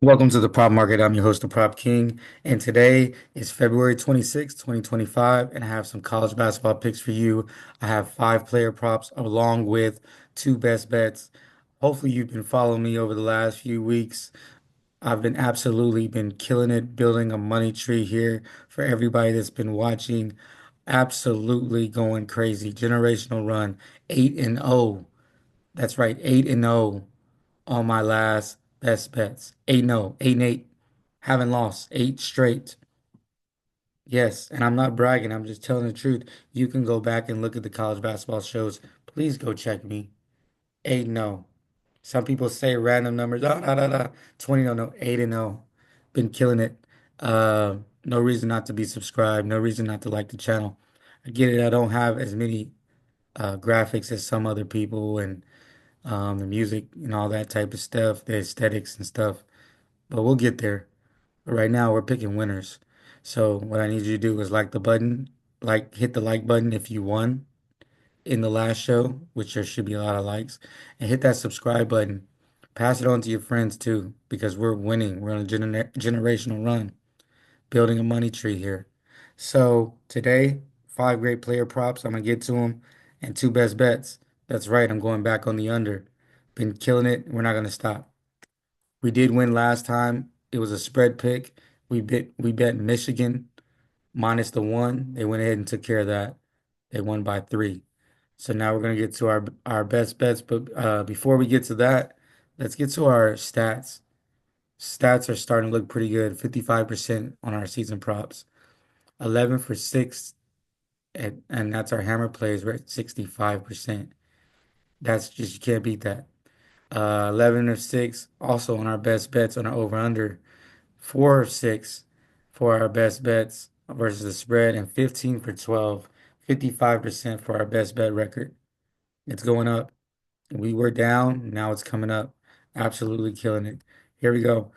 Welcome to the Prop Market. I'm your host, the Prop King, and today is February 26th, 2025, and I have some college basketball picks for you. I have five player props along with two best bets. Hopefully, you've been following me over the last few weeks. I've been absolutely been killing it, building a money tree here for everybody that's been watching. Absolutely going crazy. Generational run, 8-0. That's right, 8-0 on my last best bets. 8-0, 8-8. Haven't lost eight straight. Yes, and I'm not bragging. I'm just telling the truth. You can go back and look at the college basketball shows. Please go check me. 8-0. Some people say random numbers. Oh, da, da, da. 20, no, no. 8-0. Been killing it. No reason not to be subscribed. No reason not to like the channel. I get it. I don't have as many graphics as some other people and the music and all that type of stuff, the aesthetics and stuff. But we'll get there. But right now, we're picking winners. So what I need you to do is like the button, like hit the like button if you won in the last show, which there should be a lot of likes, and hit that subscribe button. Pass it on to your friends too, because we're winning. We're on a generational run, building a money tree here. So today, five great player props. I'm gonna get to them, and two best bets. That's right. I'm going back on the under. Been killing it. We're not gonna stop. We did win last time. It was a spread pick. We bet Michigan minus the one. They went ahead and took care of that. They won by three. So now we're gonna get to our best bets. But before we get to that, let's get to our stats. Stats are starting to look pretty good. 55% on our season props. 11 for 6, and that's our hammer plays. We're at 65%. That's just, you can't beat that. 11 of 6 also on our best bets on our over under. 4 of 6 for our best bets versus the spread, and 15 for 12, 55% for our best bet record. It's going up. We were down, now it's coming up. Absolutely killing it. Here we go.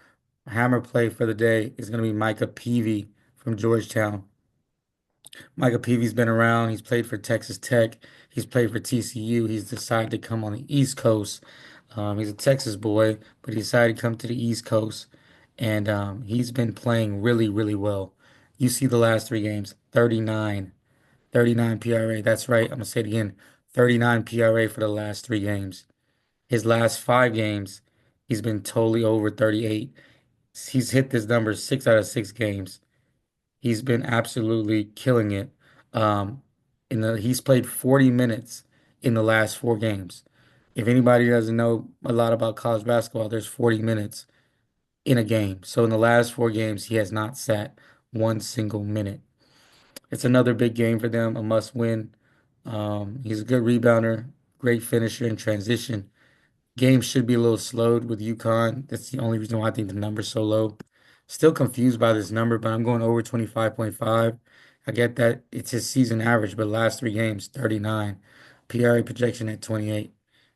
Hammer play for the day is going to be Micah Peavy from Georgetown. Micah Peavy's been around. He's played for Texas Tech. He's played for TCU. He's decided to come on the East Coast. He's a Texas boy, but he decided to come to the East Coast, and he's been playing really, really well. You see the last three games, 39 PRA. That's right. I'm gonna say it again, 39 PRA for the last three games. His last five games, he's been totally over 38. He's hit this number six out of six games. He's been absolutely killing it. Um, he's played 40 minutes in the last four games. If anybody doesn't know a lot about college basketball, there's 40 minutes in a game. So in the last four games, he has not sat one single minute. It's another big game for them, a must win. He's a good rebounder, great finisher in transition. Game should be a little slowed with UConn. That's the only reason why I think the number's so low. Still confused by this number, but I'm going over 25.5. I get that it's his season average, but last three games, 39. PRA projection at 28.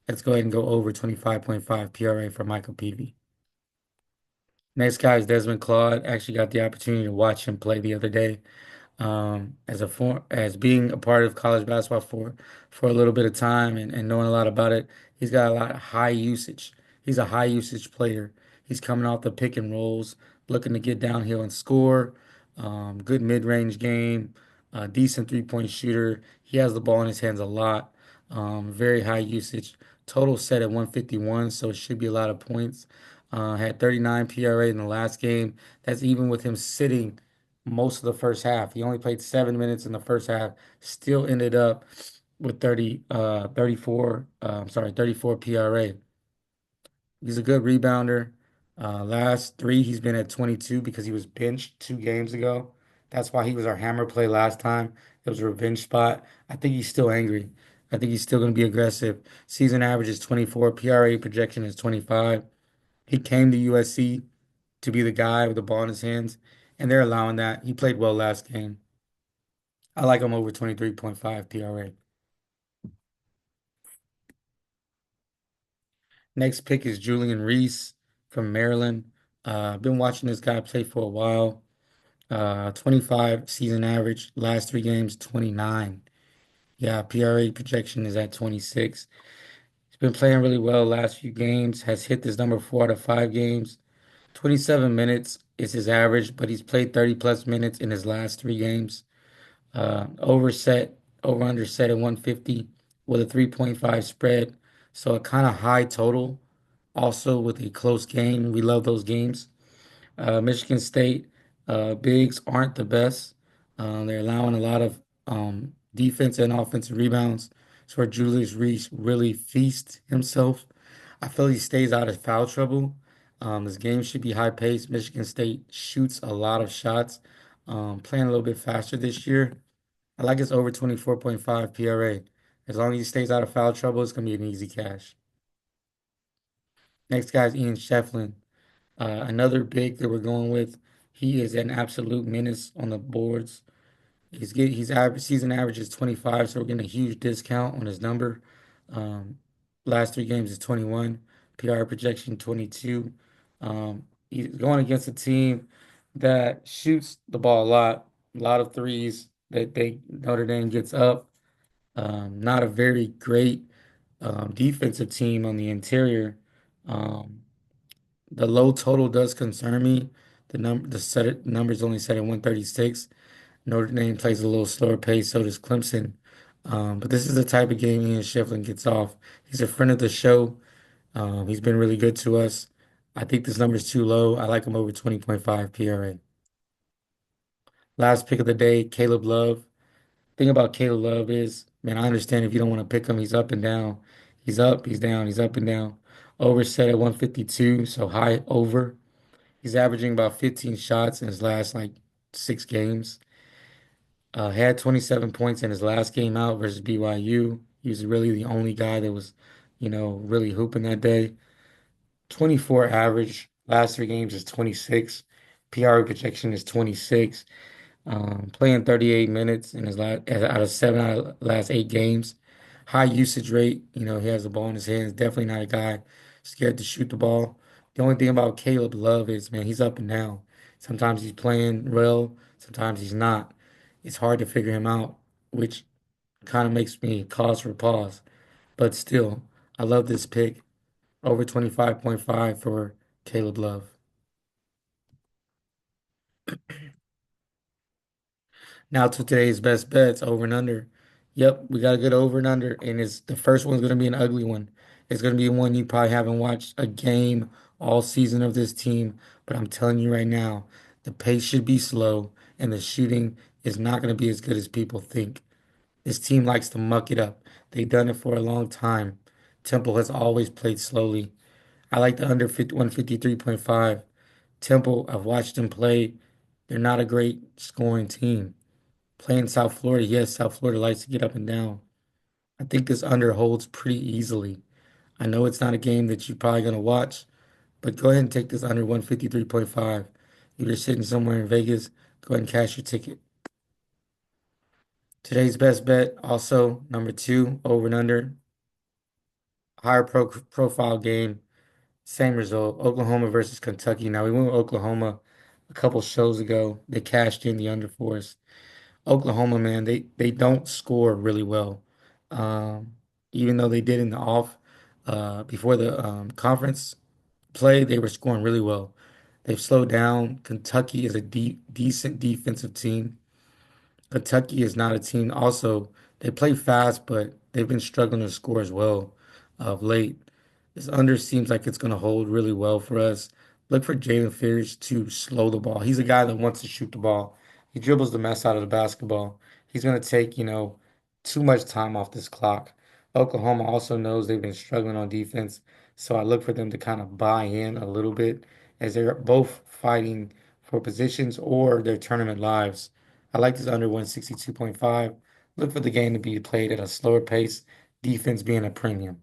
Let's go ahead and go over 25.5 PRA for Michael Peavy. Next guy is Desmond Claude. Actually got the opportunity to watch him play the other day. As being a part of college basketball for a little bit of time and knowing a lot about it, he's got a lot of high usage. He's a high usage player. He's coming off the pick and rolls, looking to get downhill and score. Good mid-range game, decent three-point shooter. He has the ball in his hands a lot. Very high usage. Total set at 151, so it should be a lot of points. Had 39 PRA in the last game. That's even with him sitting most of the first half. He only played 7 minutes in the first half, still ended up with 34 PRA. He's a good rebounder. Last three, he's been at 22 because he was benched 2 games ago. That's why he was our hammer play last time. It was a revenge spot. I think he's still angry. I think he's still going to be aggressive. Season average is 24. PRA projection is 25. He came to USC to be the guy with the ball in his hands, and they're allowing that. He played well last game. I like him over 23.5 PRA. Next pick is Julian Reese from Maryland. I've been watching this guy play for a while. 25 season average, last three games, 29. Yeah, PRA projection is at 26. He's been playing really well last few games, has hit this number 4 out of 5 games. 27 minutes is his average, but he's played 30 plus minutes in his last three games. Over under set at 150 with a 3.5 spread. So a kind of high total, also with a close game. We love those games. Michigan State bigs aren't the best. They're allowing a lot of defense and offensive rebounds. So where Julius Reese really feasts himself. I feel he stays out of foul trouble. This game should be high paced. Michigan State shoots a lot of shots, playing a little bit faster this year. I like his over 24.5 PRA. As long as he stays out of foul trouble, it's going to be an easy cash. Next guy is Ian Shefflin. Another big that we're going with. He is an absolute menace on the boards. He's average season average is 25, so we're getting a huge discount on his number. Um, Last three games is 21, PR projection 22. He's going against a team that shoots the ball a lot of threes that they Notre Dame gets up. Not a very great defensive team on the interior. Um, the low total does concern me. The numbers only set at 136. Notre Dame plays a little slower pace, so does Clemson. But this is the type of game Ian Shiflin gets off. He's a friend of the show. He's been really good to us. I think this number is too low. I like him over 20.5 PRA. Last pick of the day, Caleb Love. Thing about Caleb Love is, man, I understand if you don't want to pick him, he's up and down. He's up, he's down, he's up and down. Over set at 152, so high over. He's averaging about 15 shots in his last like six games. Had 27 points in his last game out versus BYU. He was really the only guy that was, really hooping that day. 24 average. Last three games is 26. PR projection is 26. Playing 38 minutes in his last out of seven out of the last eight games. High usage rate. He has the ball in his hands. Definitely not a guy scared to shoot the ball. The only thing about Caleb Love is, man, he's up and down. Sometimes he's playing well, sometimes he's not. It's hard to figure him out, which kind of makes me cause for pause. But still, I love this pick. Over 25.5 for Caleb Love. Now to today's best bets, over and under. Yep, we got a good over and under, and it's the first one's gonna be an ugly one. It's gonna be one you probably haven't watched a game all season of this team, but I'm telling you right now, the pace should be slow, and the shooting is not gonna be as good as people think. This team likes to muck it up. They've done it for a long time. Temple has always played slowly. I like the under 50, 153.5. Temple, I've watched them play. They're not a great scoring team. Playing South Florida, yes, South Florida likes to get up and down. I think this under holds pretty easily. I know it's not a game that you're probably going to watch, but go ahead and take this under 153.5. If you're sitting somewhere in Vegas, go ahead and cash your ticket. Today's best bet, also number two, over and under, higher profile game, same result, Oklahoma versus Kentucky. Now, we went with Oklahoma a couple shows ago. They cashed in the under for us. Oklahoma, man, they don't score really well. Um, Even though they did in the off before the conference play, they were scoring really well. They've slowed down. Kentucky is a decent defensive team. Kentucky is not a team. Also, they play fast, but they've been struggling to score as well of late. This under seems like it's going to hold really well for us. Look for Jalen Fears to slow the ball. He's a guy that wants to shoot the ball. He dribbles the mess out of the basketball. He's going to take, too much time off this clock. Oklahoma also knows they've been struggling on defense, so I look for them to kind of buy in a little bit as they're both fighting for positions or their tournament lives. I like this under 162.5. Look for the game to be played at a slower pace, defense being a premium.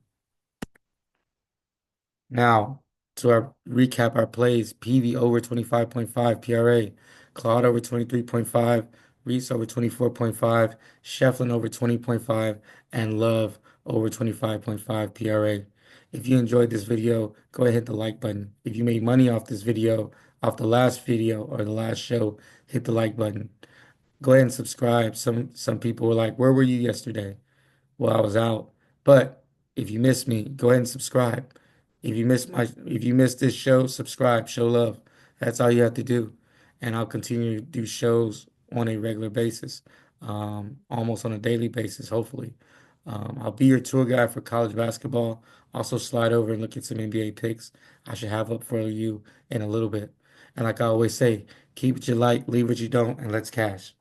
Now, to recap our plays, PV over 25.5 PRA, Claude over 23.5, Reese over 24.5, Shefflin over 20.5, and Love over 25.5 PRA. If you enjoyed this video, go ahead and hit the like button. If you made money off this video, off the last video or the last show, hit the like button. Go ahead and subscribe. Some people were like, "Where were you yesterday?" Well, I was out. But if you missed me, go ahead and subscribe. If you miss this show, subscribe, show love. That's all you have to do. And I'll continue to do shows on a regular basis, almost on a daily basis, hopefully. I'll be your tour guide for college basketball. Also slide over and look at some NBA picks I should have up for you in a little bit. And like I always say, keep what you like, leave what you don't, and let's cash.